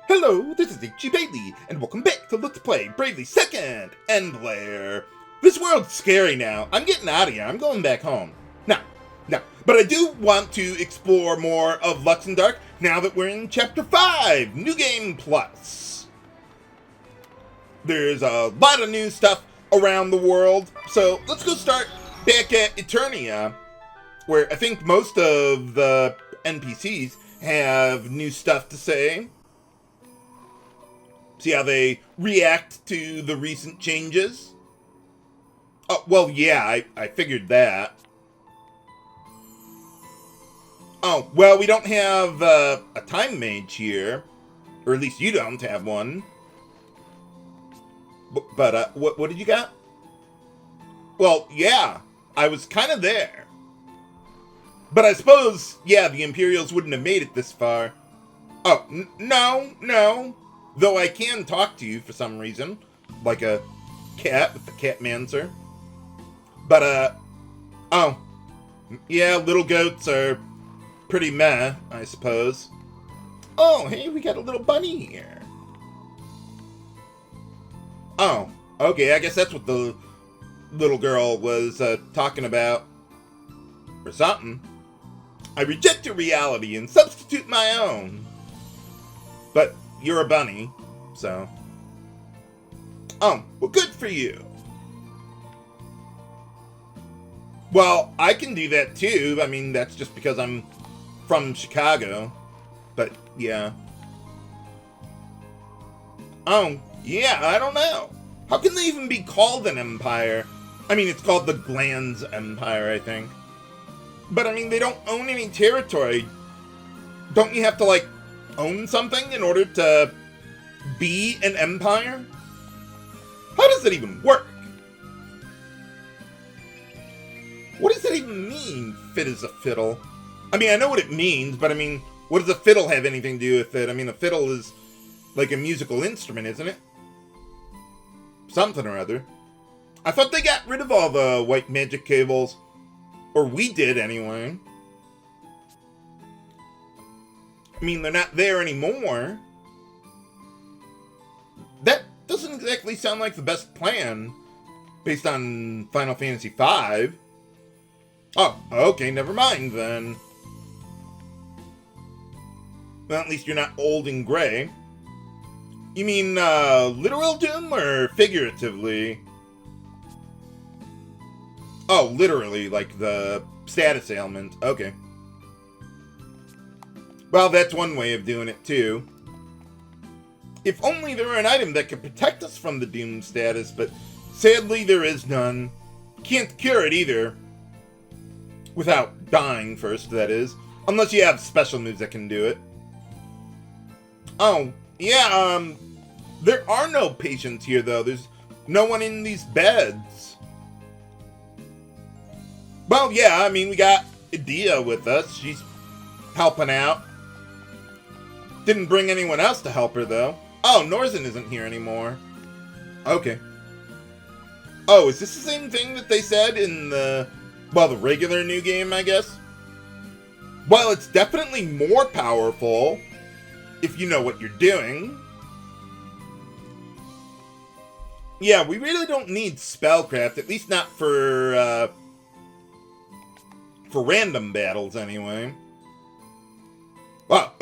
Hello, this is H.G. Bailey, and welcome back to Let's Play Bravely Second End Player. This world's scary now. I'm getting out of here. I'm going back home. No. But I do want to explore more of Luxendark now that we're in Chapter 5, New Game Plus. There's a lot of new stuff around the world, so let's go start back at Edea, where I think most of the NPCs have new stuff to say. See how they react to the recent changes? Oh, well, yeah, I figured that. Oh, well, we don't have a time mage here. Or at least you don't have one. But what did you got? Well, yeah, I was kind of there. But I suppose, yeah, the Imperials wouldn't have made it this far. Oh, no. Though I can talk to you for some reason, like a cat with the Catmancy. But, oh, yeah, little goats are pretty meh, I suppose. Oh, hey, we got a little bunny here. Oh, okay, I guess that's what the little girl was talking about. Or something. I reject your reality and substitute my own. But you're a bunny, so. Oh, well, good for you. Well, I can do that too. I mean, that's just because I'm from Chicago. But, yeah. Oh, yeah, I don't know. How can they even be called an empire? I mean, it's called the Glands Empire, I think. But, I mean, they don't own any territory. Don't you have to, like, own something in order to be an empire? How does that even work? What does that even mean, fit as a fiddle? I mean, I know what it means, but I mean, what does a fiddle have anything to do with it? I mean, a fiddle is like a musical instrument, isn't it? Something or other. I thought they got rid of all the white magic cables. Or we did, anyway. I mean, they're not there anymore. That doesn't exactly sound like the best plan, based on Final Fantasy V. Oh, okay, never mind then. Well, at least you're not old and gray. You mean, literal doom or figuratively? Oh, literally, like the status ailment. Okay. Well, that's one way of doing it, too. If only there were an item that could protect us from the doom status, but sadly there is none. Can't cure it either. Without dying first, that is. Unless you have special moves that can do it. Oh, yeah, there are no patients here, though. There's no one in these beds. Well, yeah, I mean, we got Edea with us. She's helping out. Didn't bring anyone else to help her, though. Oh, Norzen isn't here anymore. Okay. Oh, is this the same thing that they said in the regular new game, I guess? Well, it's definitely more powerful, if you know what you're doing. Yeah, we really don't need spellcraft, at least not for random battles, anyway. Well,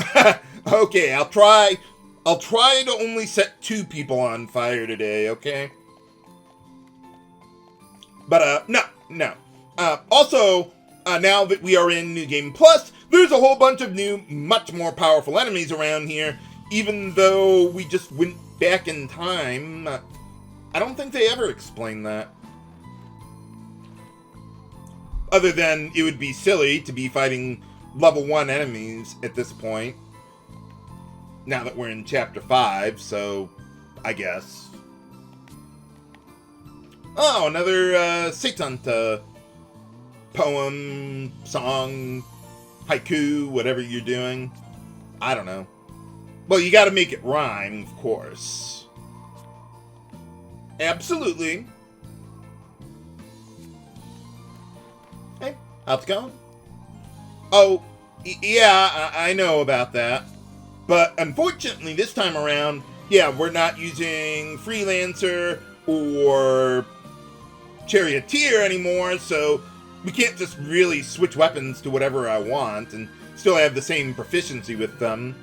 okay, I'll try to only set 2 people on fire today, okay? But, no. Also, now that we are in New Game Plus, there's a whole bunch of new, much more powerful enemies around here, even though we just went back in time. I don't think they ever explained that. Other than it would be silly to be fighting level 1 enemies at this point. Now that we're in Chapter 5, so I guess. Oh, another Satanta poem, song, haiku, whatever you're doing. I don't know. Well, you gotta make it rhyme, of course. Absolutely. Hey, how's it going? Oh, yeah, I know about that. But unfortunately, this time around, yeah, we're not using Freelancer or Charioteer anymore, so we can't just really switch weapons to whatever I want and still have the same proficiency with them.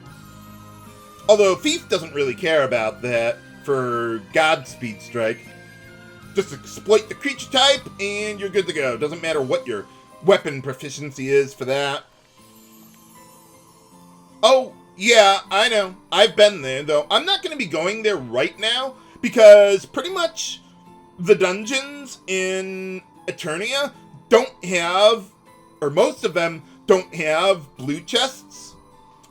Although Thief doesn't really care about that for Godspeed Strike. Just exploit the creature type and you're good to go. Doesn't matter what your weapon proficiency is for that. Oh, yeah, I know. I've been there, though. I'm not going to be going there right now because pretty much the dungeons in Eternia don't have, or most of them don't have blue chests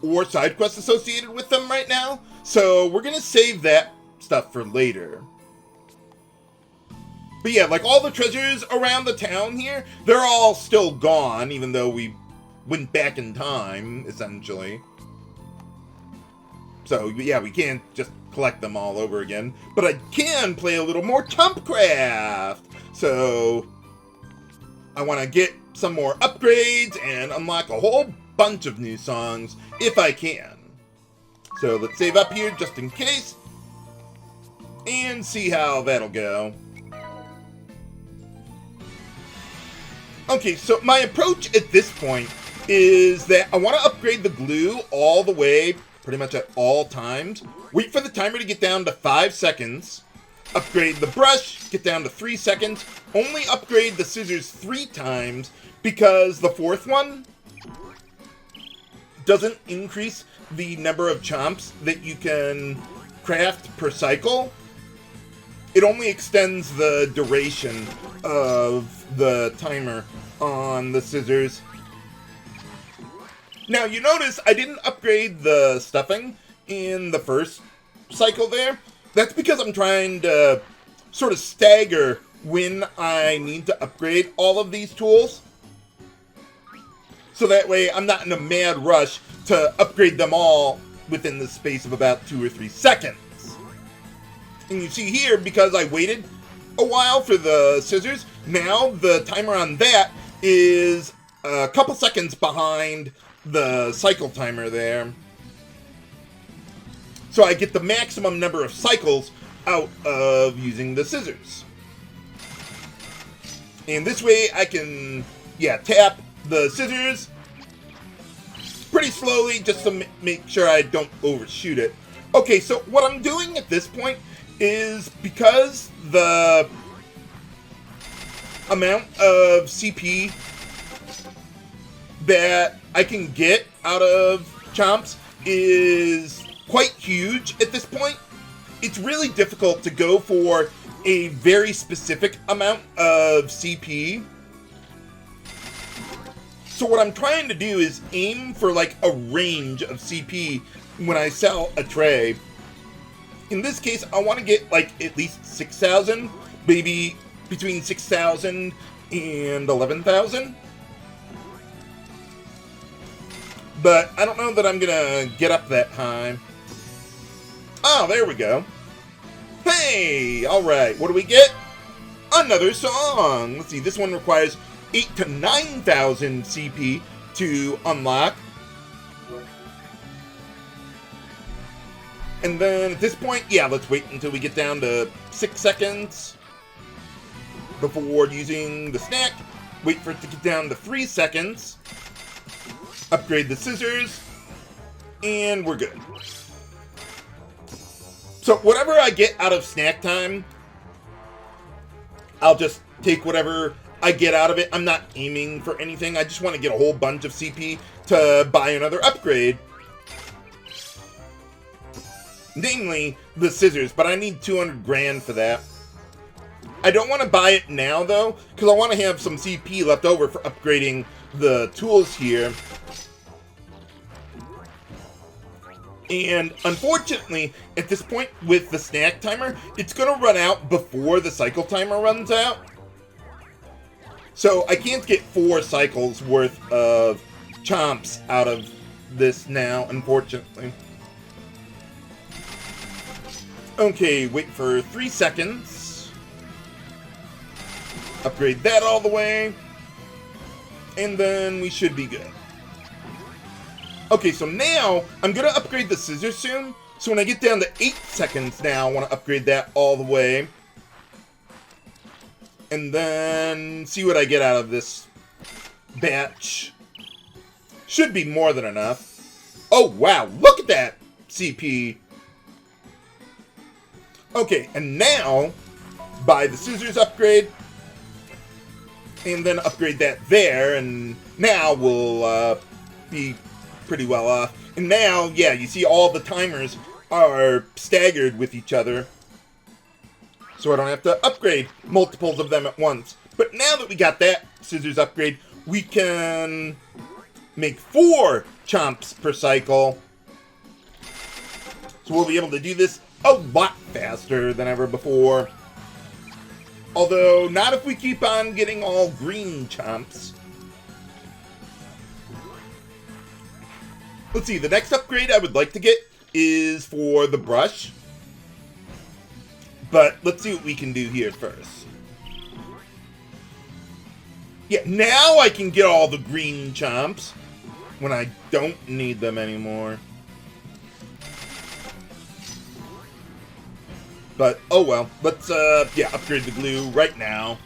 or side quests associated with them right now. So we're going to save that stuff for later. But yeah, like all the treasures around the town here, they're all still gone, even though we went back in time, essentially. So yeah, we can't just collect them all over again. But I can play a little more Tumpcraft! So I want to get some more upgrades and unlock a whole bunch of new songs if I can. So let's save up here just in case and see how that'll go. Okay, so my approach at this point is that I want to upgrade the glue all the way, pretty much at all times. Wait for the timer to get down to 5 seconds. Upgrade the brush, get down to 3 seconds. Only upgrade the scissors 3 times because the 4th one doesn't increase the number of chomps that you can craft per cycle. It only extends the duration of the timer on the scissors. Now, you notice I didn't upgrade the stuffing in the first cycle there. That's because I'm trying to sort of stagger when I need to upgrade all of these tools. So that way I'm not in a mad rush to upgrade them all within the space of about 2 or 3 seconds. And you see here, because I waited a while for the scissors, now the timer on that is a couple seconds behind the cycle timer there. So I get the maximum number of cycles out of using the scissors. And this way I can, tap the scissors pretty slowly just to make sure I don't overshoot it. Okay, so what I'm doing at this point is because the amount of CP that I can get out of chomps is quite huge at this point. It's really difficult to go for a very specific amount of CP. So what I'm trying to do is aim for like a range of CP when I sell a tray. In this case, I want to get like at least 6,000, maybe between 6,000 and 11,000. But I don't know that I'm gonna get up that high. Oh, there we go. Hey, alright, what do we get? Another song! Let's see, this one requires 8,000 to 9,000 CP to unlock. And then at this point, let's wait until we get down to 6 seconds before using the snack. Wait for it to get down to 3 seconds. Upgrade the scissors. And we're good. So whatever I get out of snack time, I'll just take whatever I get out of it. I'm not aiming for anything. I just want to get a whole bunch of CP to buy another upgrade. Namely, the scissors, but I need 200 grand for that. I don't want to buy it now, though, because I want to have some CP left over for upgrading the tools here. And unfortunately, at this point with the snack timer, it's going to run out before the cycle timer runs out. So I can't get 4 cycles worth of chomps out of this now, unfortunately. Okay, wait for 3 seconds. Upgrade that all the way. And then we should be good. Okay, so now I'm going to upgrade the scissors soon. So when I get down to 8 seconds now, I want to upgrade that all the way. And then see what I get out of this batch. Should be more than enough. Oh, wow. Look at that CP. Okay, and now, buy the scissors upgrade. And then upgrade that there. And now we'll be pretty well off. And now, yeah, you see all the timers are staggered with each other. So I don't have to upgrade multiples of them at once. But now that we got that scissors upgrade, we can make 4 chomps per cycle. So we'll be able to do this a lot faster than ever before. Although, not if we keep on getting all green chomps. Let's see, the next upgrade I would like to get is for the brush. But let's see what we can do here first. Yeah, now I can get all the green chomps when I don't need them anymore. But, oh well. Let's, yeah, upgrade the glue right now.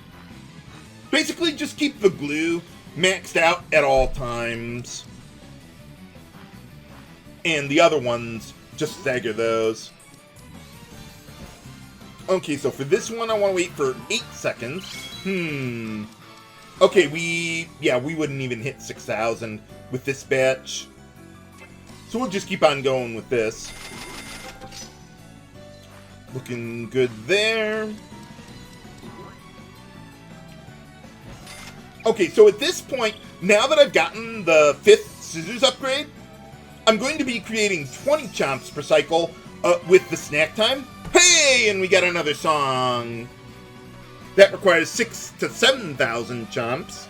Basically, just keep the glue maxed out at all times. And the other ones, just stagger those. Okay, so for this one, I want to wait for 8 seconds. Okay, we wouldn't even hit 6,000 with this batch. So we'll just keep on going with this. Looking good there. Okay, so at this point, now that I've gotten the 5th scissors upgrade, I'm going to be creating 20 chomps per cycle with the snack time. Hey, and we got another song. That requires 6,000 to 7,000 chomps.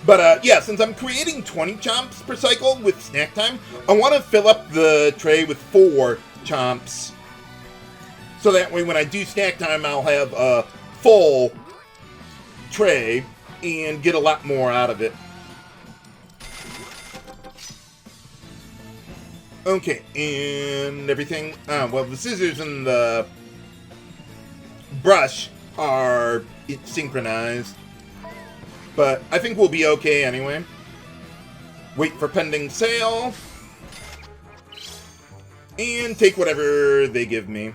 But, yeah, since I'm creating 20 chomps per cycle with snack time, I want to fill up the tray with 4 chomps. So that way when I do snack time, I'll have a full tray and get a lot more out of it. Okay, and everything. Well, the scissors and the brush are synchronized. But I think we'll be okay anyway. Wait for pending sale. And take whatever they give me.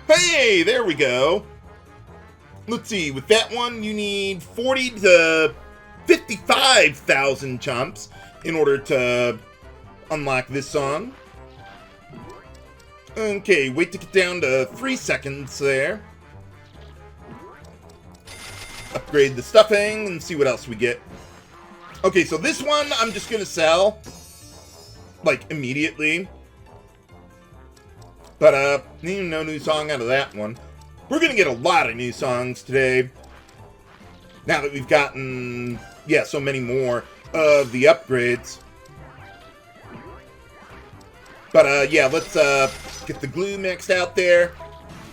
Hey, there we go. Let's see, with that one, you need 40 to 55,000 chomps in order to unlock this song. Okay, wait to get down to 3 seconds there. Upgrade the stuffing and see what else we get. Okay, so this one I'm just gonna sell, like, immediately. But, no new song out of that one. We're gonna get a lot of new songs today. Now that we've gotten, yeah, so many more of the upgrades. But, yeah, let's, get the glue maxed out there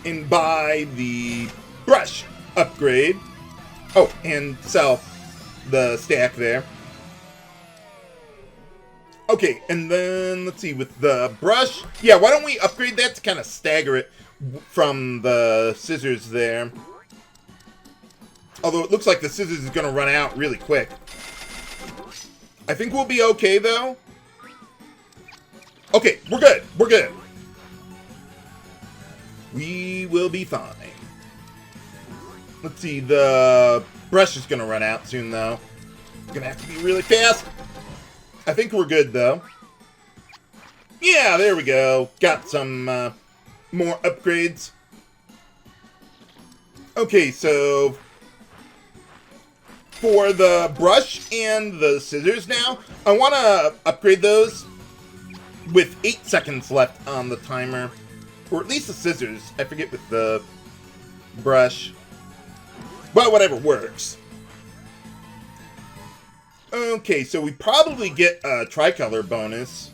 and buy the brush upgrade. Oh, and sell the stack there. Okay, and then, let's see, with the brush, yeah, why don't we upgrade that to kind of stagger it from the scissors there. Although it looks like the scissors is going to run out really quick. I think we'll be okay, though. Okay, we're good. We're good. We will be fine. Let's see, the brush is going to run out soon, though. Going to have to be really fast. I think we're good, though. Yeah, there we go. Got some more upgrades. Okay, so for the brush and the scissors now, I want to upgrade those with 8 seconds left on the timer. Or at least the scissors. I forget with the brush. But whatever works. Okay, so we probably get a tricolor bonus.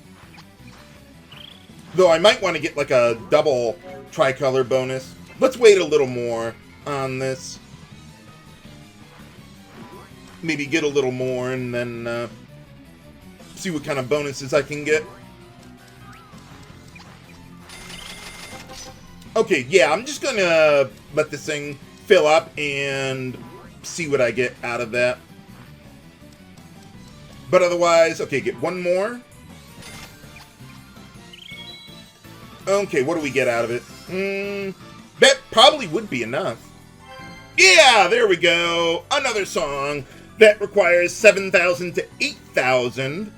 Though I might want to get like a double tricolor bonus. Let's wait a little more on this. maybe get a little more and then see what kind of bonuses I can get. Okay, yeah, I'm just gonna let this thing fill up and see what I get out of that. But otherwise, okay, get one more. Okay, what do we get out of it? That probably would be enough. Yeah, there we go. Another song that requires 7,000 to 8,000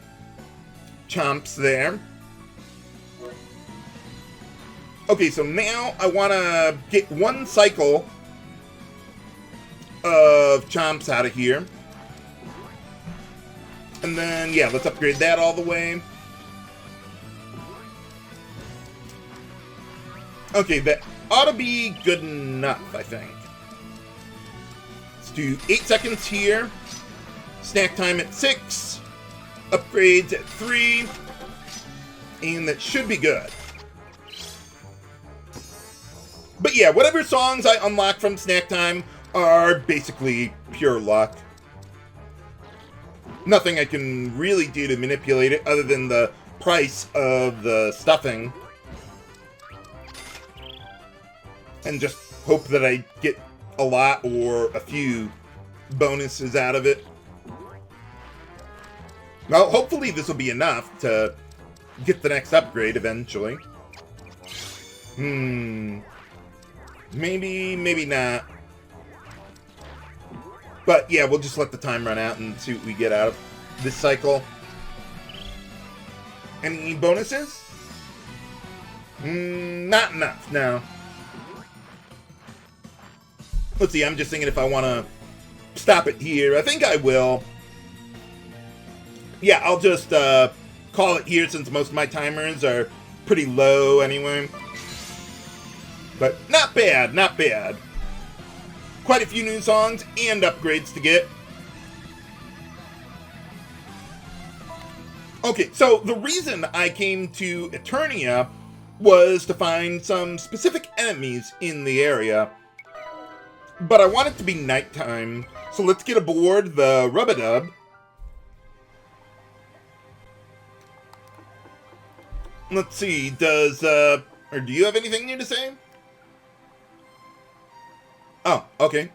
chomps there. Okay, so now I want to get one cycle of chomps out of here. And then, yeah, let's upgrade that all the way. Okay, that ought to be good enough, I think. Let's do 8 seconds here. Snack time at 6. Upgrades at 3. And that should be good. But yeah, whatever songs I unlock from snack time are basically pure luck. Nothing I can really do to manipulate it other than the price of the stuffing. And just hope that I get a lot or a few bonuses out of it. Well, hopefully this will be enough to get the next upgrade eventually. Maybe, maybe not. But yeah, we'll just let the time run out and see what we get out of this cycle. Any bonuses? Not enough, no. Let's see, I'm just thinking if I want to stop it here. I think I will. Yeah, I'll just call it here since most of my timers are pretty low anyway. But not bad, not bad. Quite a few new songs and upgrades to get. Okay, so the reason I came to Eternia was to find some specific enemies in the area. But I want it to be nighttime, so let's get aboard the Rub-a-Dub. Let's see, or do you have anything new to say? Oh, okay.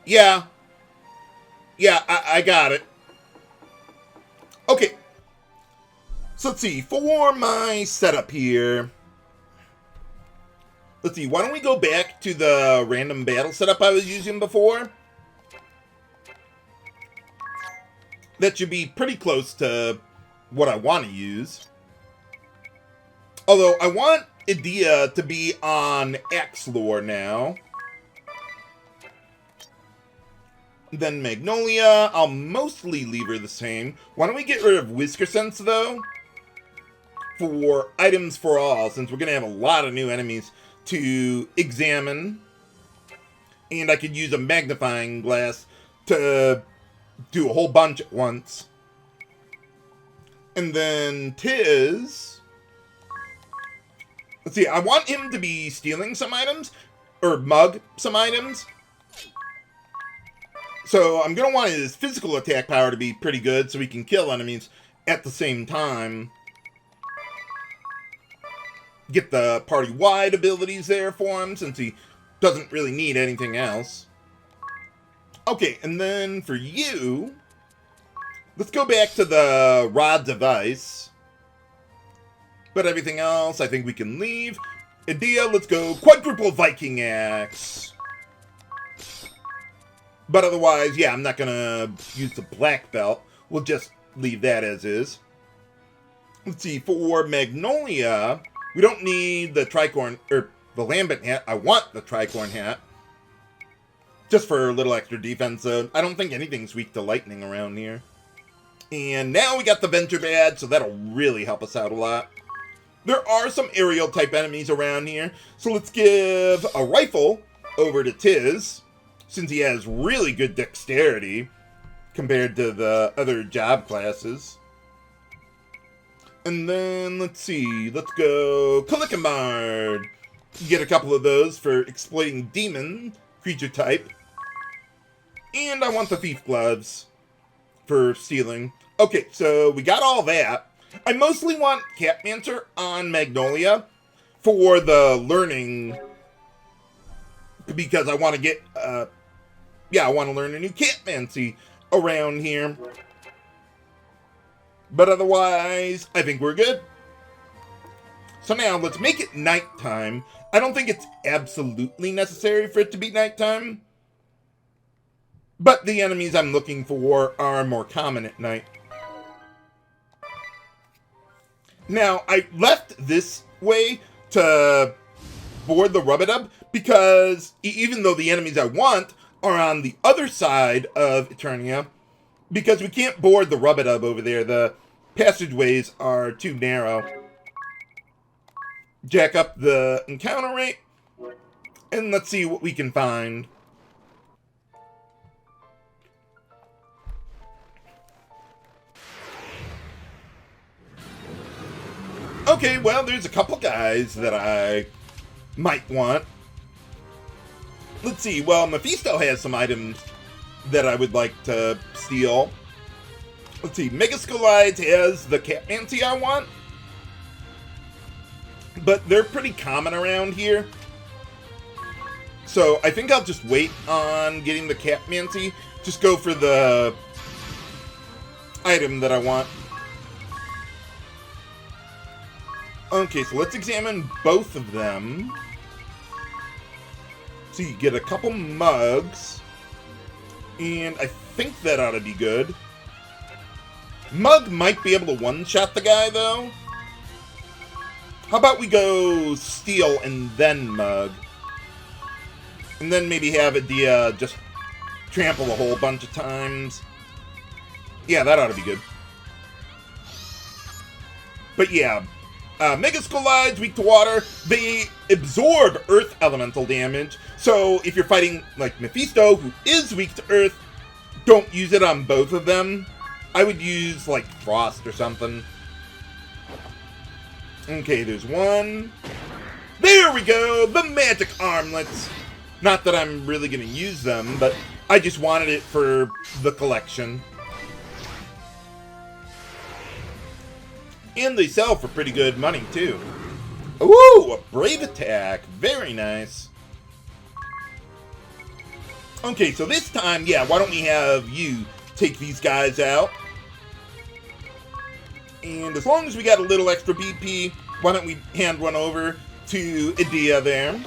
Yeah. Yeah, I got it. Okay. So let's see, for my setup here. Let's see, why don't we go back to the random battle setup I was using before? That should be pretty close to what I want to use. Although, I want Edea to be on X-Lore now. Then Magnolia, I'll mostly leave her the same. Why don't we get rid of Whisker Sense, though? For items for all, since we're going to have a lot of new enemies to examine. And I could use a magnifying glass to do a whole bunch at once. And then Tiz. Let's see, I want him to be stealing some items, or mug some items. So I'm going to want his physical attack power to be pretty good so he can kill enemies at the same time. Get the party-wide abilities there for him since he doesn't really need anything else. Okay, and then for you, let's go back to the Rods of Ice. But everything else, I think we can leave. Edea, let's go quadruple Viking axe. But otherwise, yeah, I'm not going to use the black belt. We'll just leave that as is. Let's see, for Magnolia, we don't need the Tricorne, or the Lambent hat. I want the Tricorne hat. Just for a little extra defense, though. I don't think anything's weak to lightning around here. And now we got the Venture Badge, so that'll really help us out a lot. There are some aerial type enemies around here, so let's give a rifle over to Tiz, since he has really good dexterity compared to the other job classes. And then, let's see, let's go Kalikimard. Get a couple of those for exploiting demon creature type. And I want the thief gloves for stealing. Okay, so we got all that. I mostly want Catmancer on Magnolia for the learning, because I want to get, I want to learn a new Catmancy around here. But otherwise, I think we're good. So now, let's make it nighttime. I don't think it's absolutely necessary for it to be nighttime, but the enemies I'm looking for are more common at night. Now, I left this way to board the Rub-a-Dub because even though the enemies I want are on the other side of Eternia, because we can't board the Rub-a-Dub over there, the passageways are too narrow. Jack up the encounter rate, and let's see what we can find. Okay, well, there's a couple guys that I might want. Let's see, well, Mephisto has some items that I would like to steal. Let's see, Megascolides has the Catmancy I want, but they're pretty common around here. So I think I'll just wait on getting the Catmancy. Just go for the item that I want. Okay, so let's examine both of them. So you get a couple mugs. And I think that ought to be good. Mug might be able to one-shot the guy, though. How about we go steal and then mug? And then maybe have Edea just trample a whole bunch of times. Yeah, that ought to be good. But yeah, Megascolides, weak to water, they absorb earth elemental damage. So if you're fighting like Mephisto, who is weak to earth, don't use it on both of them. I would use like frost or something. Okay, there's one. There we go! The magic armlets! Not that I'm really going to use them, but I just wanted it for the collection. And they sell for pretty good money, too. Ooh, a brave attack. Very nice. Okay, so this time, yeah, why don't we have you take these guys out? And as long as we got a little extra BP, why don't we hand one over to Edea there?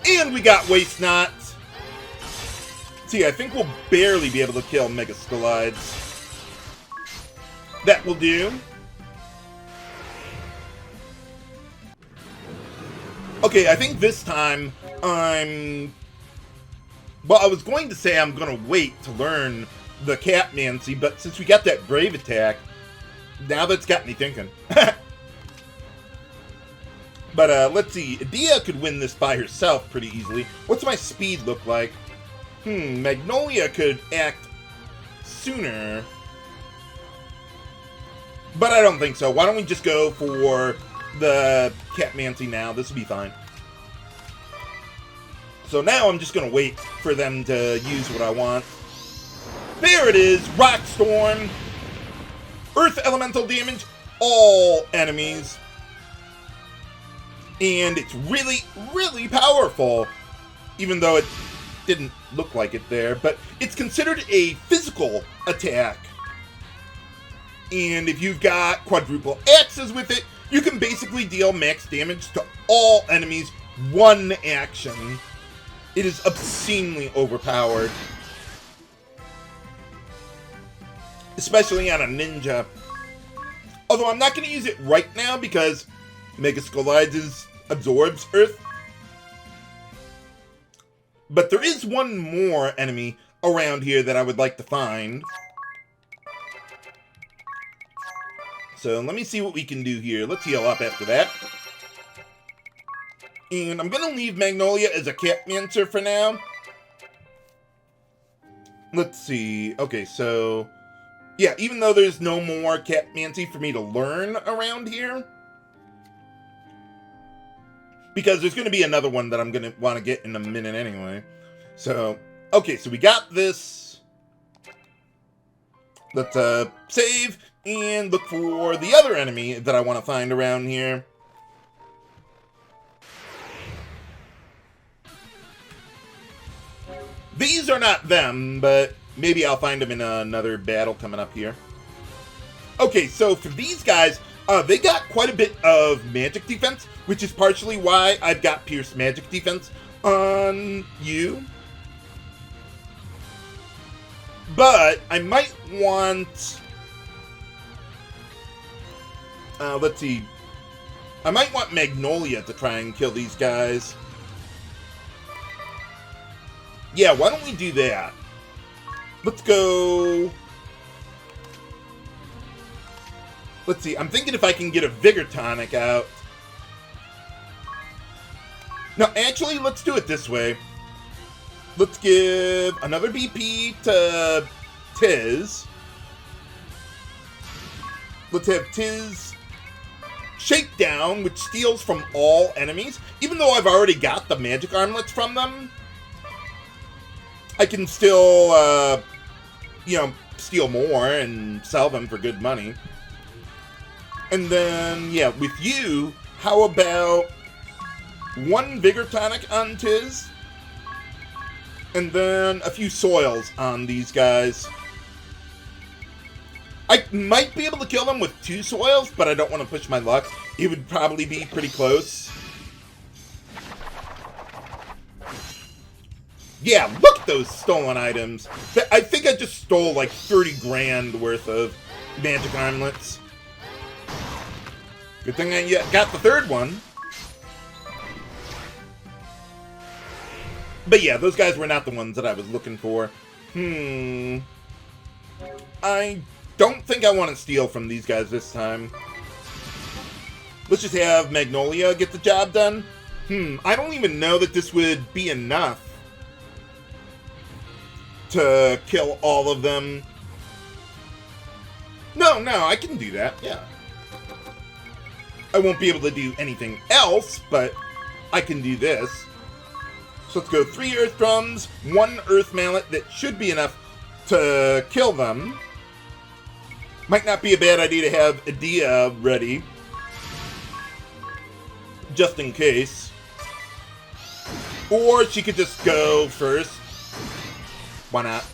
And we got Waste Not. See, I think we'll barely be able to kill Megascolides. That will do. Okay, I think this time I'm... Well, I was going to say I'm going to wait to learn the Catmancy, but since we got that Brave Attack, now that's got me thinking. But let's see. Edea could win this by herself pretty easily. What's my speed look like? Magnolia could act sooner. But I don't think so. Why don't we just go for the Catmancy now? This will be fine. So now I'm just going to wait for them to use what I want. There it is! Rock Storm! Earth Elemental damage, all enemies. And it's really, really powerful. Even though it didn't look like it there. But it's considered a physical attack. And if you've got quadruple axes with it, you can basically deal max damage to all enemies one action. It is obscenely overpowered. Especially on a ninja. Although I'm not going to use it right now because Megascolides absorbs earth. But there is one more enemy around here that I would like to find. So let me see what we can do here. Let's heal up after that. And I'm going to leave Magnolia as a Catmancer for now. Let's see. Okay, so... yeah, even though there's no more Catmancy for me to learn around here. Because there's going to be another one that I'm going to want to get in a minute anyway. So, Okay, so we got this. Let's save and look for the other enemy that I want to find around here. These are not them, but maybe I'll find them in another battle coming up here. Okay, so for these guys, they got quite a bit of magic defense, which is partially why I've got Pierce magic defense on you. But I might want... let's see. I might want Magnolia to try and kill these guys. Yeah, why don't we do that? Let's go... Let's see, I'm thinking if I can get a Vigor Tonic out. No, actually, let's do it this way. Let's give another BP to Tiz. Let's have Tiz Shakedown, which steals from all enemies. Even though I've already got the magic armlets from them, I can still, steal more and sell them for good money. And then, yeah, with you, how about one Vigor Tonic on Tiz? And then a few soils on these guys. I might be able to kill them with 2 soils, but I don't want to push my luck. It would probably be pretty close. Yeah, look at those stolen items. I think I just stole like 30 grand worth of magic armlets. Good thing I got the third one. But yeah, those guys were not the ones that I was looking for. I don't think I want to steal from these guys this time. Let's just have Magnolia get the job done. I don't even know that this would be enough to kill all of them. No, I can do that, yeah. I won't be able to do anything else, but I can do this. So let's go 3 Earth Drums, 1 Earth Mallet. That should be enough to kill them. Might not be a bad idea to have Edea ready, just in case. Or she could just go first. Why not?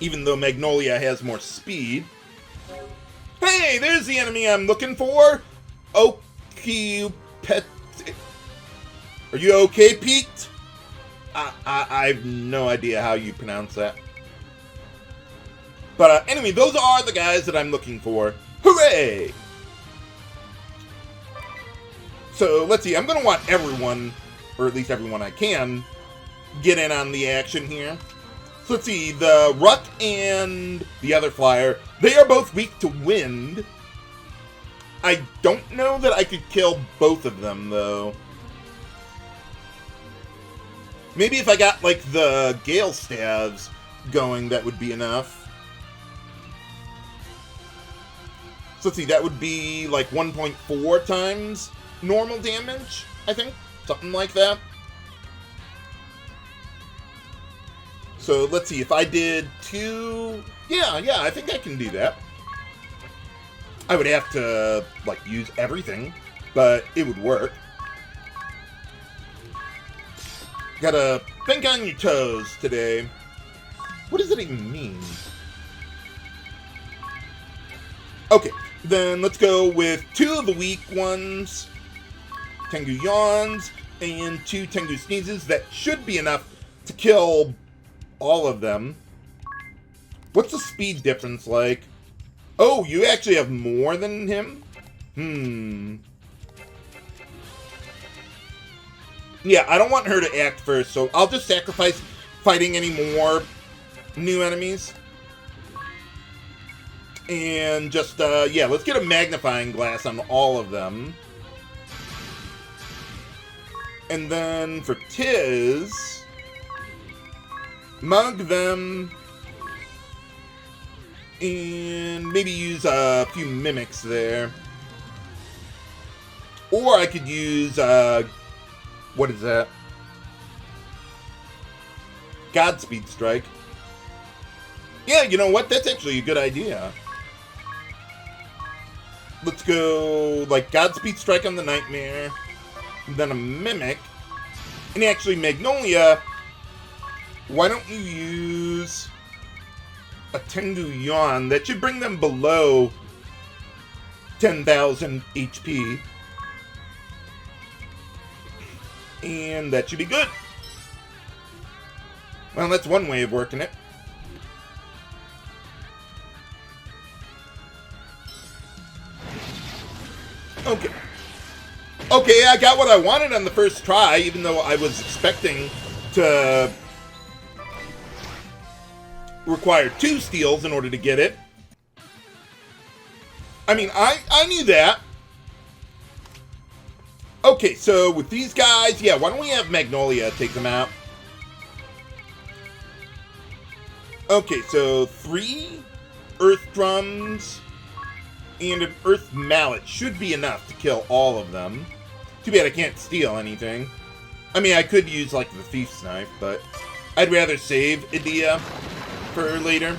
Even though Magnolia has more speed. Hey, there's the enemy I'm looking for. Okay, Pet. Are you okay, Pete? I have no idea how you pronounce that. But anyway, those are the guys that I'm looking for. Hooray! So let's see. I'm going to want everyone, or at least everyone I can, get in on the action here. So let's see. The Ruck and the other flyer, they are both weak to wind. I don't know that I could kill both of them, though. Maybe if I got, like, the Gale Staves going, that would be enough. So let's see, that would be, like, 1.4 times normal damage, I think. Something like that. So let's see, if I did 2... Yeah, I think I can do that. I would have to, like, use everything, but it would work. Gotta think on your toes today. What does it even mean? Okay, then let's go with 2 of the weak ones. Tengu Yawns and 2 Tengu Sneezes. That should be enough to kill all of them. What's the speed difference like? Oh, you actually have more than him? Yeah, I don't want her to act first, so I'll just sacrifice fighting any more new enemies. And just, yeah, let's get a magnifying glass on all of them. And then for Tiz, mug them. And maybe use a few mimics there. Or I could use, what is that? Godspeed Strike. Yeah, you know what? That's actually a good idea. Let's go, like, Godspeed Strike on the Nightmare, and then a Mimic. And actually, Magnolia, why don't you use a Tengu Yuan? That should bring them below 10,000 HP. And that should be good. Well, that's one way of working it. Okay. Okay, I got what I wanted on the first try, even though I was expecting to require 2 steals in order to get it. I mean, I knew that. Okay, so with these guys, yeah, why don't we have Magnolia take them out? Okay, so 3 Earth Drums and an Earth Mallet should be enough to kill all of them. Too bad I can't steal anything. I mean, I could use, like, the Thief's Knife, but I'd rather save Edea for later.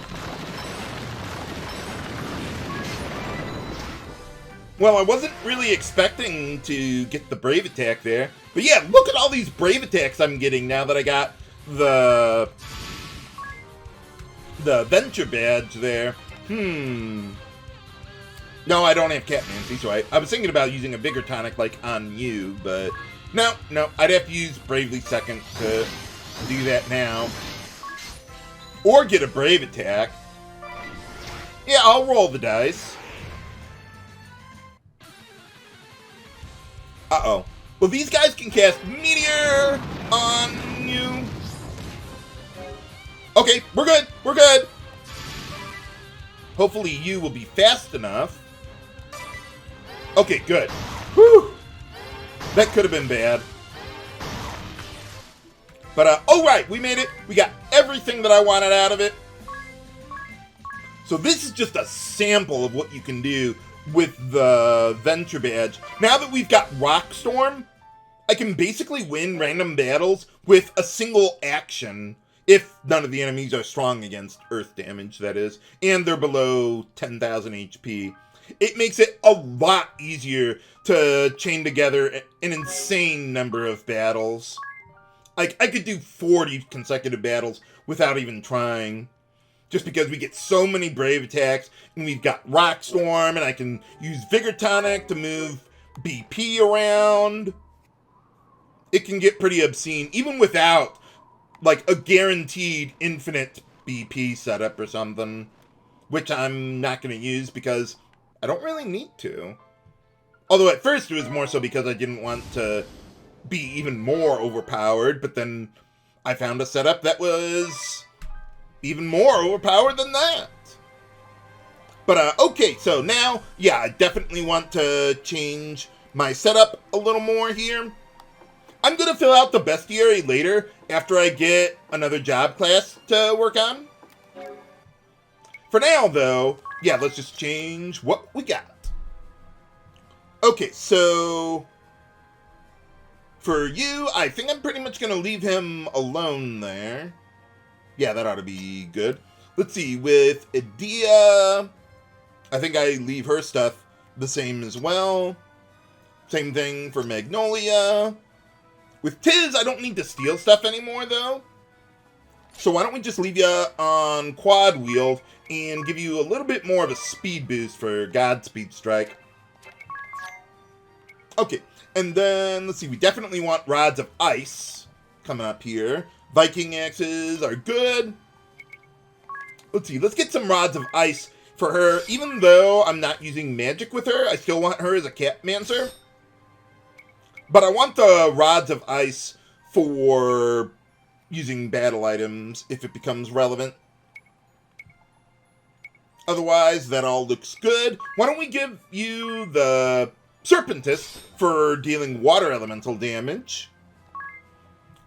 Well, I wasn't really expecting to get the Brave Attack there. But yeah, look at all these Brave Attacks I'm getting now that I got the Venture Badge there. No, I don't have Catmancy, so I was thinking about using a Vigor Tonic, like, on you, but no, I'd have to use Bravely Second to do that now. Or get a Brave Attack. Yeah, I'll roll the dice. Uh-oh. Well, these guys can cast Meteor on you. Okay, we're good, we're good. Hopefully you will be fast enough. Okay, good. Whew! That could have been bad. But, oh right, we made it. We got everything that I wanted out of it. So this is just a sample of what you can do with the Venture Badge. Now that we've got Rock Storm, I can basically win random battles with a single action, if none of the enemies are strong against earth damage, that is, and they're below 10,000 HP. It makes it a lot easier to chain together an insane number of battles. Like, I could do 40 consecutive battles without even trying. Just because we get so many Brave Attacks, and we've got Rock Storm, and I can use Vigor Tonic to move BP around. It can get pretty obscene, even without, like, a guaranteed infinite BP setup or something. Which I'm not going to use because I don't really need to. Although at first it was more so because I didn't want to be even more overpowered, but then I found a setup that was even more overpowered than that. But, okay, so now, yeah, I definitely want to change my setup a little more here. I'm going to fill out the bestiary later after I get another job class to work on. For now, though, yeah, let's just change what we got. Okay, so for you, I think I'm pretty much going to leave him alone there. Yeah, that ought to be good. Let's see, with Edea, I think I leave her stuff the same as well. Same thing for Magnolia. With Tiz, I don't need to steal stuff anymore, though. So why don't we just leave you on Quad Wield and give you a little bit more of a speed boost for Godspeed Strike. Okay, and then, let's see, we definitely want Rods of Ice coming up here. Viking Axes are good. Let's see, let's get some Rods of Ice for her. Even though I'm not using magic with her, I still want her as a Catmancer. But I want the Rods of Ice for using battle items if it becomes relevant. Otherwise, that all looks good. Why don't we give you the Serpentis for dealing water elemental damage.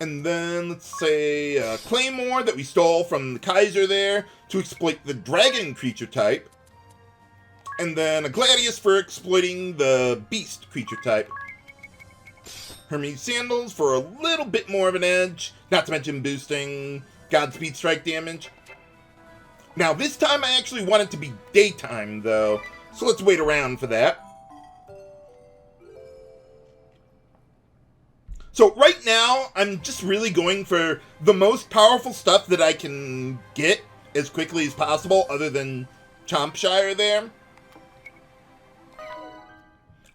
And then, let's say, Claymore that we stole from the Kaiser there to exploit the dragon creature type. And then a Gladius for exploiting the beast creature type. Hermes Sandals for a little bit more of an edge, not to mention boosting Godspeed strike damage. Now, this time I actually want it to be daytime, though. So let's wait around for that. So right now, I'm just really going for the most powerful stuff that I can get as quickly as possible, other than Chompshire there.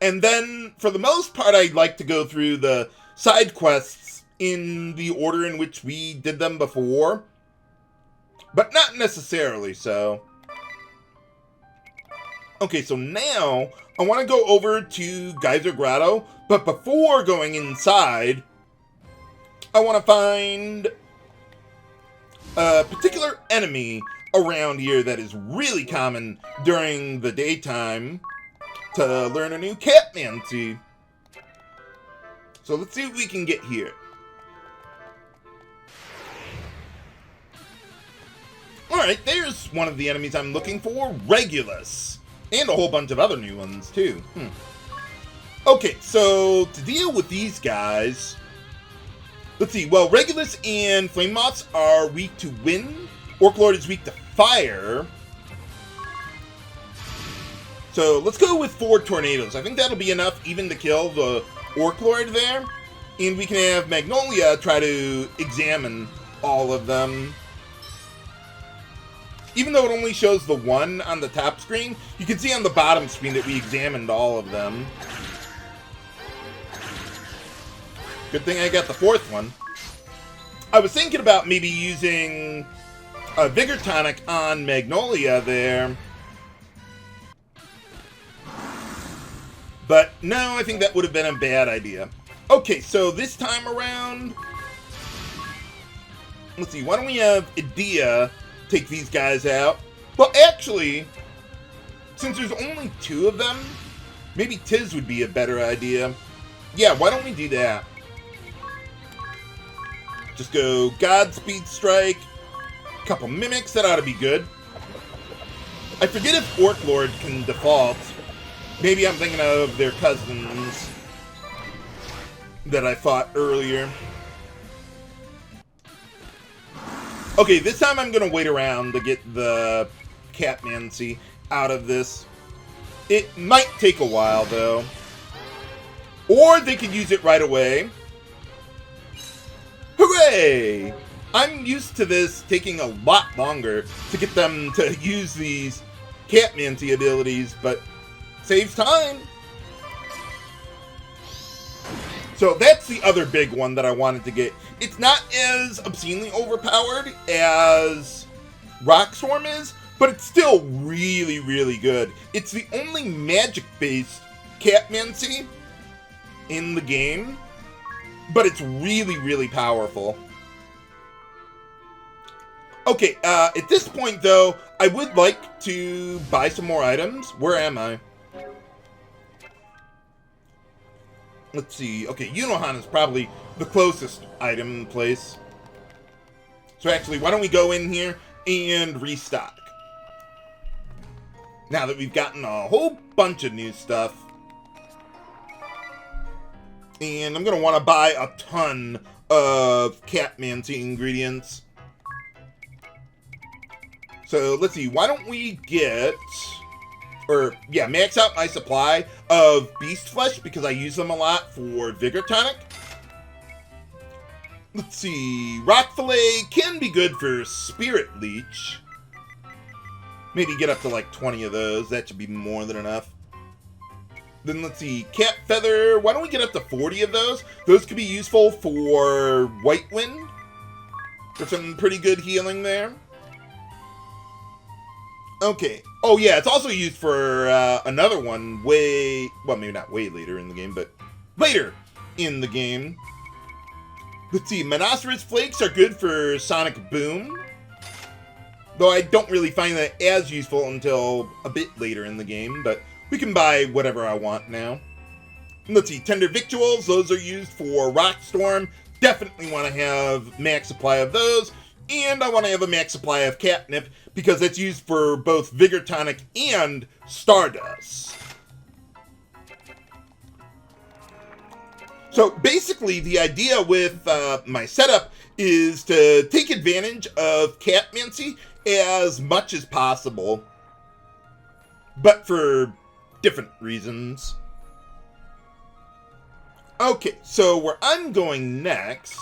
And then, for the most part, I'd like to go through the side quests in the order in which we did them before. But not necessarily so. Okay, so now I want to go over to Geyser Grotto, but before going inside, I want to find a particular enemy around here that is really common during the daytime to learn a new Catmancy. So let's see what we can get here. Alright, there's one of the enemies I'm looking for, Regulus. And a whole bunch of other new ones, too. Okay, so to deal with these guys, let's see. Well, Regulus and Flame Moths are weak to wind. Orc Lord is weak to fire. So let's go with 4 tornadoes. I think that'll be enough even to kill the Orc Lord there. And we can have Magnolia try to examine all of them. Even though it only shows the one on the top screen, you can see on the bottom screen that we examined all of them. Good thing I got the 4th one. I was thinking about maybe using a Vigor Tonic on Magnolia there. But no, I think that would have been a bad idea. Okay, so this time around, let's see, why don't we have Edea take these guys out? Well, actually, since there's only 2 of them, maybe Tiz would be a better idea. Yeah, why don't we do that? Just go Godspeed Strike, a couple Mimics, that ought to be good. I forget if Orc Lord can default. Maybe I'm thinking of their cousins that I fought earlier. Okay, this time I'm going to wait around to get the Catmancy out of this. It might take a while, though. Or they could use it right away. Hooray! I'm used to this taking a lot longer to get them to use these Catmancy abilities, but saves time. So that's the other big one that I wanted to get. It's not as obscenely overpowered as Rockstorm is, but it's still really, really good. It's the only magic-based Catmancy in the game, but it's really, really powerful. Okay, at this point, though, I would like to buy some more items. Where am I? Let's see. Okay, Yunohan is probably the closest item place. So actually, why don't we go in here and restock? Now that we've gotten a whole bunch of new stuff. And I'm going to want to buy a ton of Catmancy ingredients. So let's see, why don't we get, or yeah, max out my supply of Beast Flesh because I use them a lot for Vigor Tonic. Let's see, Rock Fillet can be good for Spirit Leech. Maybe get up to like 20 of those, that should be more than enough. Then let's see, Cat Feather, why don't we get up to 40 of those? Those could be useful for White Wind, for some pretty good healing there. Okay. Oh, yeah, it's also used for another one way... Well, maybe not way later in the game, but later in the game. Let's see. Monoceros Flakes are good for Sonic Boom. Though I don't really find that as useful until a bit later in the game, but we can buy whatever I want now. Let's see. Tender Victuals, those are used for Rockstorm. Definitely want to have max supply of those. And I want to have a max supply of Catnip, because it's used for both Vigor Tonic and Stardust. So basically, the idea with my setup is to take advantage of Catmancy as much as possible, but for different reasons. Okay, so where I'm going next,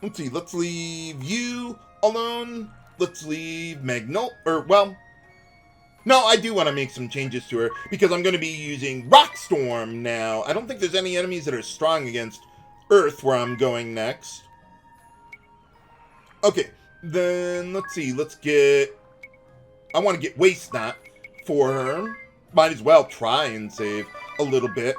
let's see, let's leave you alone. Let's leave Magnolia, or, well, no, I do want to make some changes to her, because I'm going to be using Rock Storm now. I don't think there's any enemies that are strong against Earth where I'm going next. Okay, then, let's see, I want to get Waste Knot for her. Might as well try and save a little bit.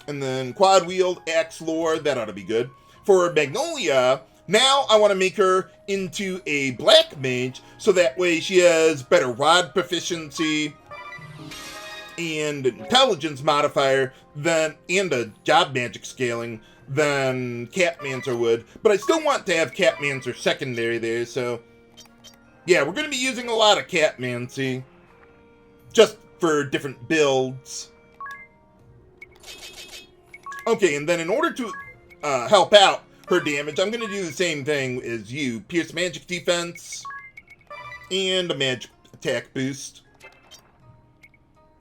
And then Quad Wield, Axe Lord, that ought to be good. For Magnolia, now I want to make her into a Black Mage, so that way she has better Rod proficiency and Intelligence modifier and a Job Magic scaling than Catmancer would. But I still want to have Catmancer secondary there, so yeah, we're going to be using a lot of Catmancy, just for different builds. Okay, and then in order to help out her damage, I'm going to do the same thing as you. Pierce Magic Defense and a Magic Attack boost.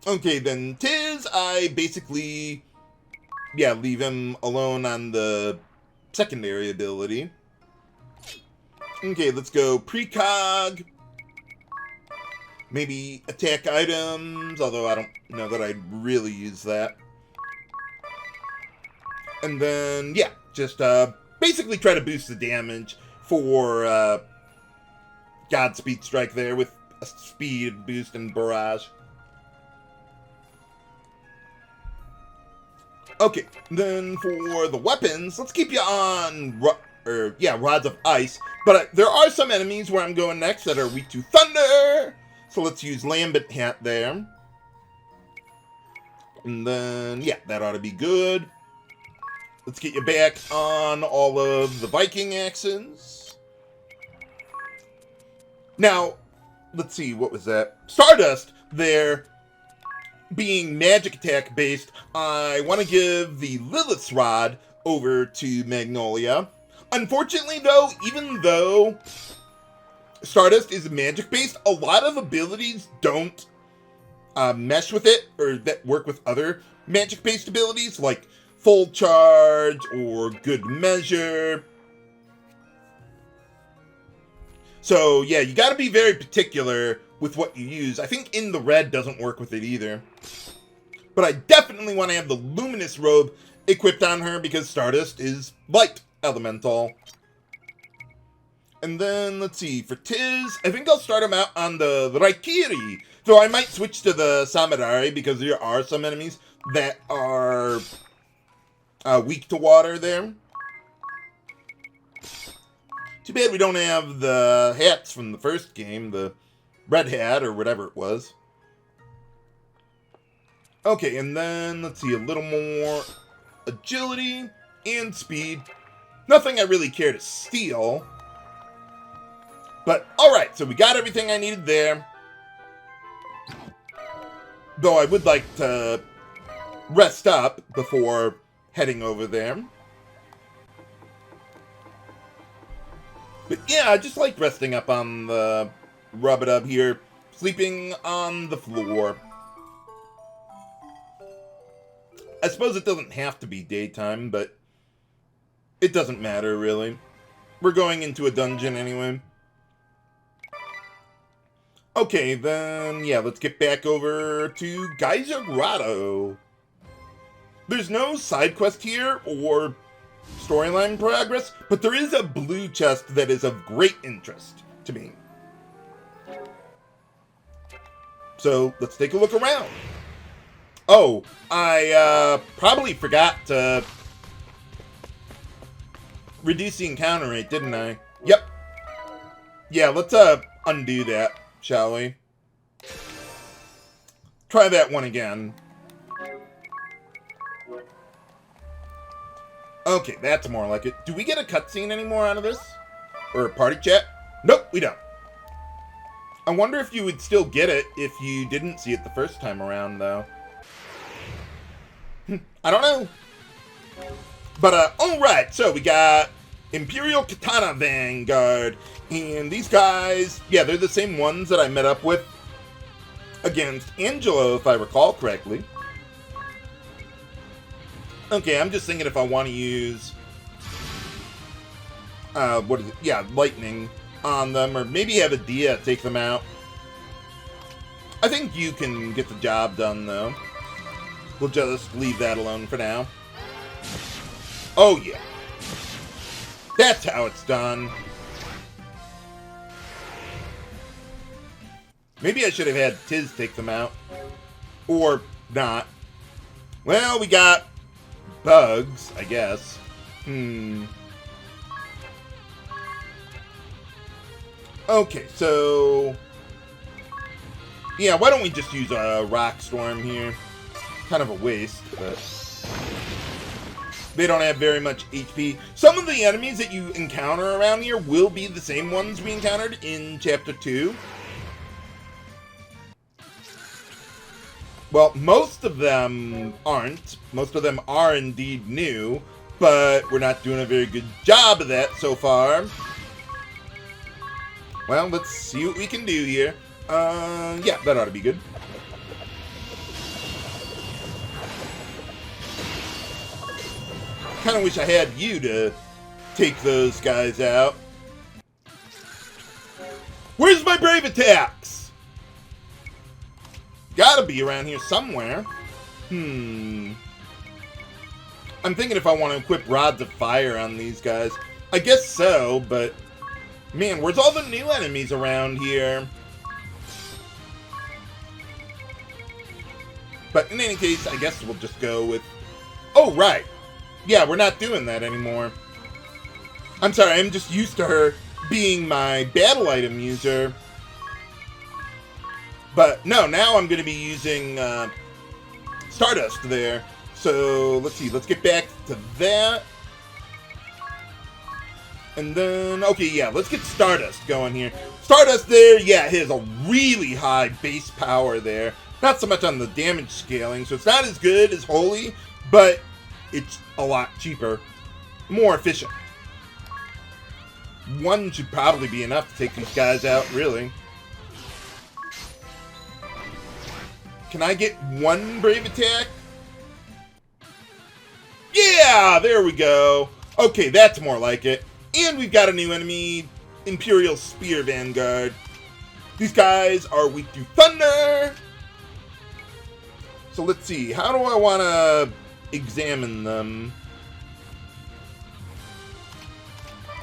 Okay, then Tiz, I basically, yeah, leave him alone on the secondary ability. Okay, let's go Precog. Maybe attack items, although I don't know that I'd really use that. And then, yeah, just basically try to boost the damage for Godspeed Strike there with a speed boost and Barrage. Okay, then for the weapons, let's keep you on, Rods of Ice. But there are some enemies where I'm going next that are weak to Thunder. So let's use Lambent Hat there. And then, yeah, that ought to be good. Let's get you back on all of the Viking axes. Now, let's see, what was that? Stardust there, being magic attack based, I want to give the Lilith's Rod over to Magnolia. Unfortunately, though, even though Stardust is magic based, a lot of abilities don't mesh with it, or that work with other magic based abilities, like Full Charge or Good Measure. So, yeah, you gotta be very particular with what you use. I think In the Red doesn't work with it either. But I definitely want to have the Luminous Robe equipped on her because Stardust is Light Elemental. And then, let's see, for Tiz, I think I'll start him out on the Raikiri. Though I might switch to the Samadari because there are some enemies that are weak to water there. Too bad we don't have the hats from the first game, the red hat or whatever it was. Okay, and then let's see, a little more agility and speed. Nothing I really care to steal. But, alright, so we got everything I needed there. Though I would like to rest up before heading over there. But yeah, I just like resting up on the rub-a-dub here, sleeping on the floor. I suppose it doesn't have to be daytime, but it doesn't matter, really. We're going into a dungeon anyway. Okay, then, yeah, let's get back over to Geyser Grotto. There's no side quest here or storyline progress, but there is a blue chest that is of great interest to me. So, let's take a look around. Oh, I probably forgot to reduce the encounter rate, didn't I? Yep. Yeah, let's undo that, shall we? Try that one again. Okay, that's more like it. Do we get a cutscene anymore out of this? Or a party chat? Nope, we don't. I wonder if you would still get it if you didn't see it the first time around, though. I don't know. But, alright, so we got Imperial Katana Vanguard. And these guys, yeah, they're the same ones that I met up with against Angelo, if I recall correctly. Okay, I'm just thinking if I want to use, what is it? Yeah, lightning on them, or maybe have Edea take them out. I think you can get the job done, though. We'll just leave that alone for now. Oh, yeah. That's how it's done. Maybe I should have had Tiz take them out. Or not. Well, we got bugs, I guess. Okay, so... yeah, why don't we just use a Rock Storm here? Kind of a waste, but... they don't have very much HP. Some of the enemies that you encounter around here will be the same ones we encountered in Chapter 2. Well, most of them aren't. Most of them are indeed new, but we're not doing a very good job of that so far. Well, let's see what we can do here. Yeah, that ought to be good. Kind of wish I had you to take those guys out. Where's my brave attacks? Gotta be around here somewhere. I'm thinking if I want to equip Rods of Fire on these guys. I guess so, but... man, where's all the new enemies around here? But in any case, I guess we'll just go with... oh, right. Yeah, we're not doing that anymore. I'm sorry, I'm just used to her being my battle item user. But no, now I'm going to be using Stardust there. So, let's see, let's get back to that. And then, okay, yeah, let's get Stardust going here. Stardust there, yeah, it has a really high base power there. Not so much on the damage scaling, so it's not as good as Holy, but it's a lot cheaper. More efficient. One should probably be enough to take these guys out, really. Can I get one brave attack? Yeah, there we go. Okay, that's more like it. And we've got a new enemy, Imperial Spear Vanguard. These guys are weak to thunder. So let's see, how do I want to examine them?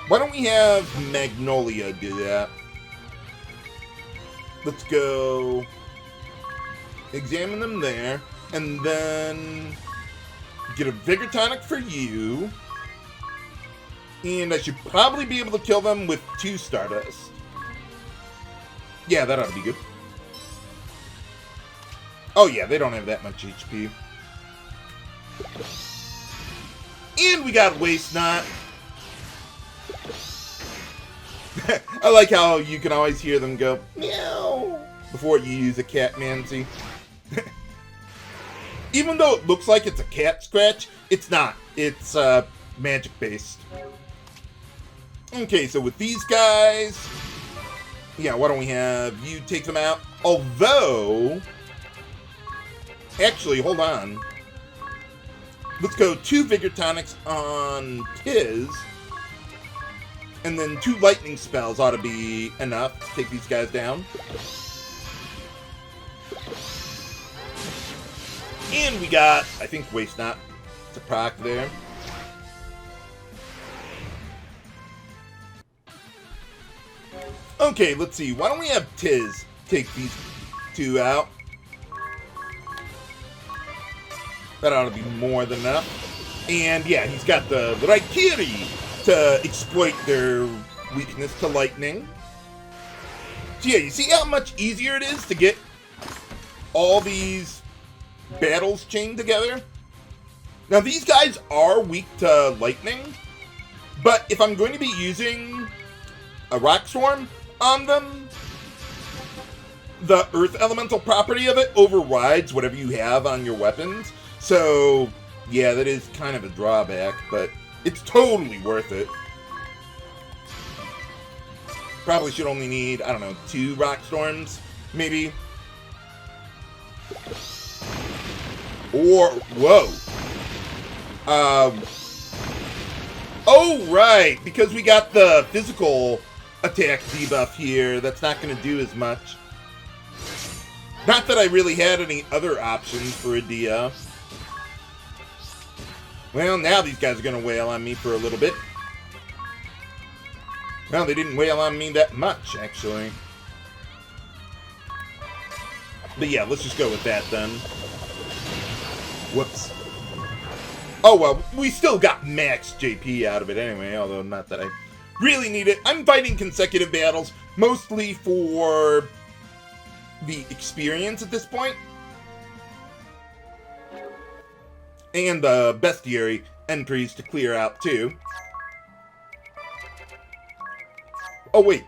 Why don't we have Magnolia do that? Let's go examine them there, and then get a Vigor Tonic for you. And I should probably be able to kill them with 2 Stardust. Yeah, that ought to be good. Oh yeah, they don't have that much HP. And we got Waste Not. I like how you can always hear them go, meow, before you use a Catmancy. Even though it looks like it's a cat scratch, it's not. It's magic-based. Okay, so with these guys... yeah, why don't we have you take them out? Although... actually, hold on. Let's go 2 Vigor Tonics on Tiz. And then 2 lightning spells ought to be enough to take these guys down. And we got, I think, Waste Not to proc there. Okay, let's see. Why don't we have Tiz take these 2 out? That ought to be more than enough. And yeah, he's got the Raikiri to exploit their weakness to lightning. So yeah, you see how much easier it is to get all these battles chained together? Now these guys are weak to lightning, but if I'm going to be using a Rock Swarm on them, the Earth Elemental property of it overrides whatever you have on your weapons. So Yeah, that is kind of a drawback, but it's totally worth it. Probably should only need, I don't know, 2 Rock Storms, maybe. Or, whoa. Oh, right, because we got the physical attack debuff here, that's not going to do as much. Not that I really had any other options for Edea. Well, now these guys are going to wail on me for a little bit. Well, they didn't wail on me that much, actually. But yeah, let's just go with that then. Whoops. Oh, well, we still got max JP out of it anyway, although not that I really need it. I'm fighting consecutive battles, mostly for the experience at this point. And the bestiary entries to clear out, too. Oh, wait,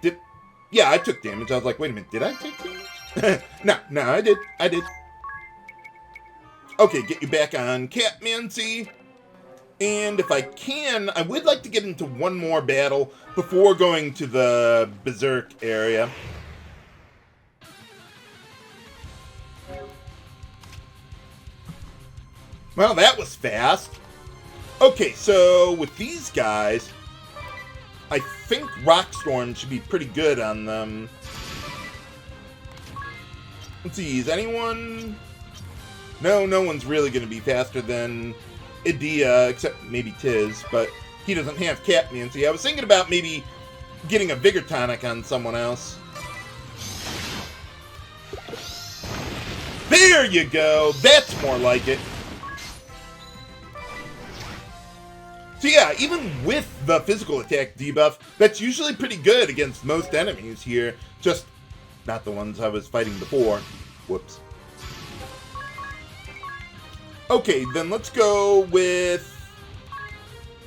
yeah, I took damage. I was like, wait a minute, did I take damage? No, I did. Okay, get you back on Catmancy. And if I can, I would like to get into one more battle before going to the Berserk area. Well, that was fast. Okay, so with these guys, I think Rock Storm should be pretty good on them. Let's see, is anyone... No one's really going to be faster than Edea, except maybe Tiz, but he doesn't have Catmancy. I was thinking about maybe getting a Vigor Tonic on someone else. There you go! That's more like it. So yeah, even with the physical attack debuff, that's usually pretty good against most enemies here. Just not the ones I was fighting before. Whoops. Okay, then let's go with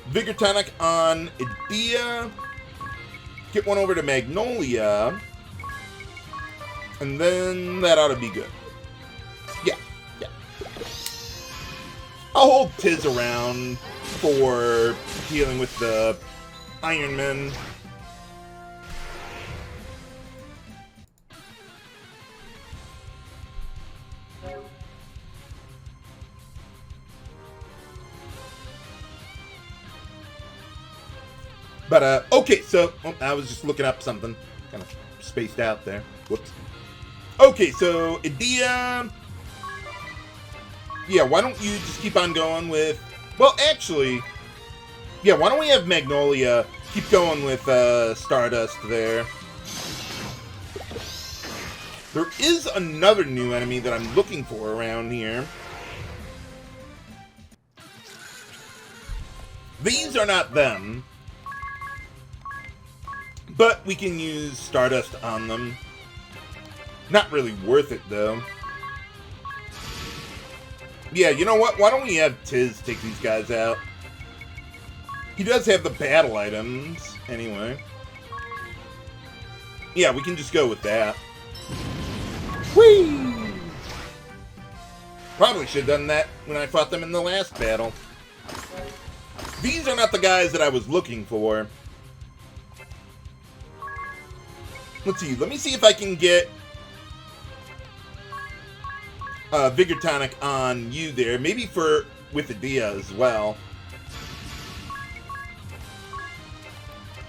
Vigor Tonic on Edea. Get one over to Magnolia. And then that ought to be good. Yeah. I'll hold Tiz around for dealing with the Iron Men. But, okay, so, I was just looking up something. Kind of spaced out there. Whoops. Okay, so, Edea. Yeah, why don't you just keep on going with... Well, actually, yeah, why don't we have Magnolia keep going with Stardust there. There is another new enemy that I'm looking for around here. These are not them. But we can use Stardust on them. Not really worth it, though. Yeah, you know what? Why don't we have Tiz take these guys out? He does have the battle items, anyway. Yeah, we can just go with that. Whee! Probably should have done that when I fought them in the last battle. These are not the guys that I was looking for. Let's see. Let me see if I can get Vigor Tonic on you there. Maybe with Edea as well.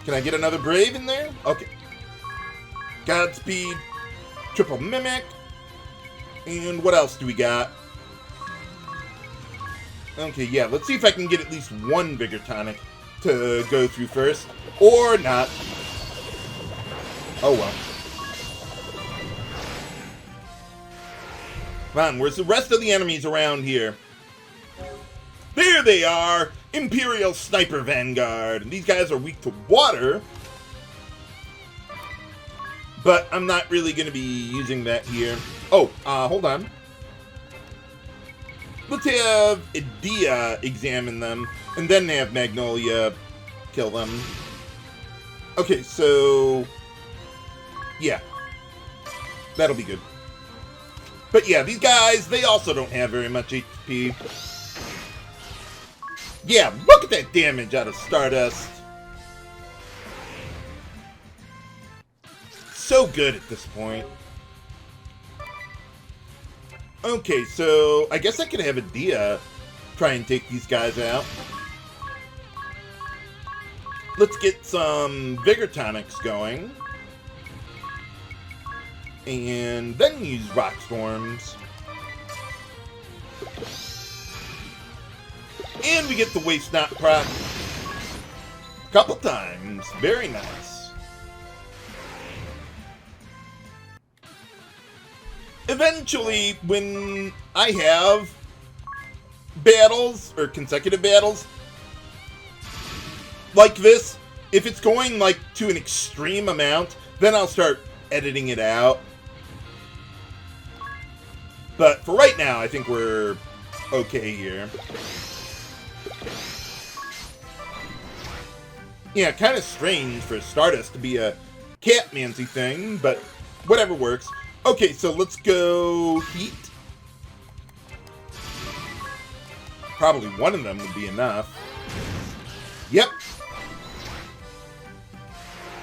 Can I get another Brave in there? Okay. Godspeed. Triple Mimic. And what else do we got? Okay, yeah. Let's see if I can get at least one Vigor Tonic to go through first. Or not. Oh, well. Come on, where's the rest of the enemies around here? There they are! Imperial Sniper Vanguard. And these guys are weak to water. But I'm not really going to be using that here. Oh, hold on. Let's have Edea examine them. And then have Magnolia kill them. Okay, so... yeah. That'll be good. But yeah, these guys, they also don't have very much HP. Yeah, look at that damage out of Stardust. So good at this point. Okay, so I guess I could have Edea try and take these guys out. Let's get some Vigor Tonics going. And then use Rock Storms. And we get the Waste Not proc a couple times. Very nice. Eventually, when I have battles, or consecutive battles, like this, if it's going like to an extreme amount, then I'll start editing it out. But for right now, I think we're okay here. Yeah, kind of strange for Stardust to be a Catmancy thing, but whatever works. Okay, so let's go Heat. Probably one of them would be enough. Yep.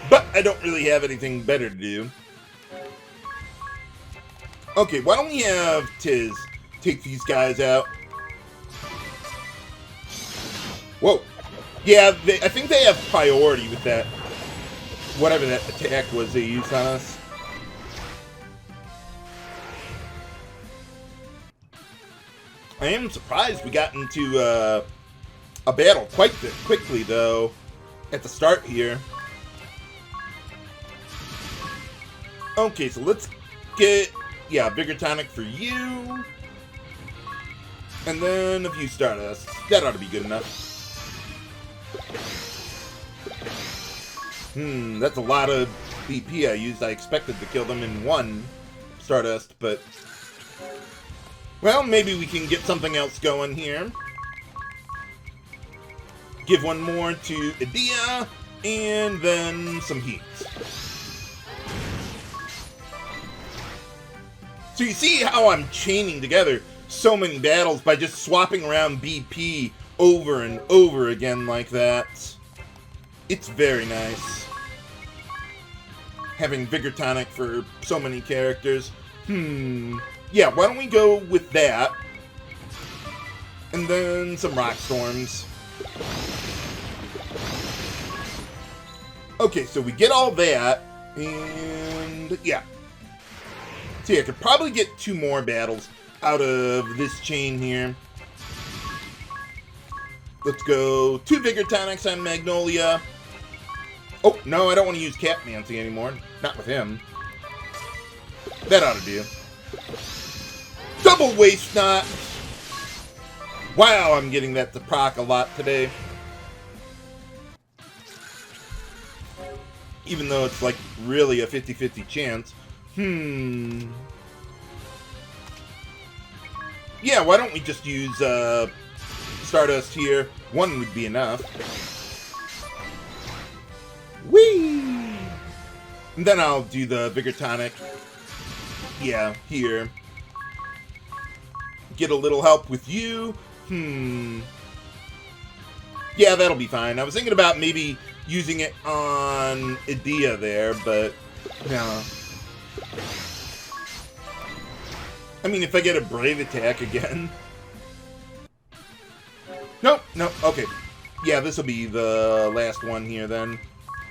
But I don't really have anything better to do. Okay, why don't we have Tiz take these guys out? Whoa. Yeah, I think they have priority with that. Whatever that attack was they used on us. I am surprised we got into a battle quite quickly, though, at the start here. Okay, so let's get, yeah, Vigor Tonic for you. And then a few Stardust. That ought to be good enough. That's a lot of BP I used. I expected to kill them in one Stardust, but... well, maybe we can get something else going here. Give one more to Edea, and then some Heat. So you see how I'm chaining together so many battles by just swapping around BP over and over again like that. It's very nice. Having Vigor Tonic for so many characters. Yeah, why don't we go with that? And then some Rock Storms. Okay, so we get all that. And yeah. See, I could probably get 2 more battles out of this chain here. Let's go 2 Vigor Tonics on Magnolia. Oh, no, I don't want to use Catmancy anymore. Not with him. That ought to do. Double Waste Not. Wow, I'm getting that to proc a lot today. Even though it's like really a 50-50 chance. Yeah, why don't we just use Stardust here? 1 would be enough. Whee! And then I'll do the Vigor Tonic. Yeah, here. Get a little help with you. Yeah, that'll be fine. I was thinking about maybe using it on Edea there, but no. I mean, if I get a Brave attack again. Nope, nope, okay. Yeah, this will be the last one here then.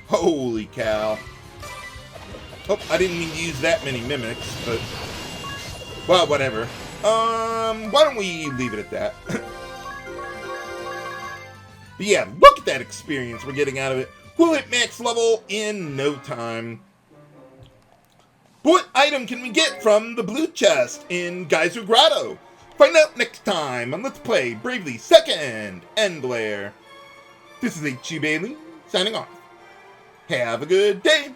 Holy cow. Oh, I didn't mean to use that many mimics, but... well, whatever. Why don't we leave it at that? But yeah, look at that experience we're getting out of it. We'll hit max level in no time. But what item can we get from the blue chest in Geyser Grotto? Find out next time on Let's Play Bravely 2nd End Layer. This is H.G. Bailey, signing off. Have a good day.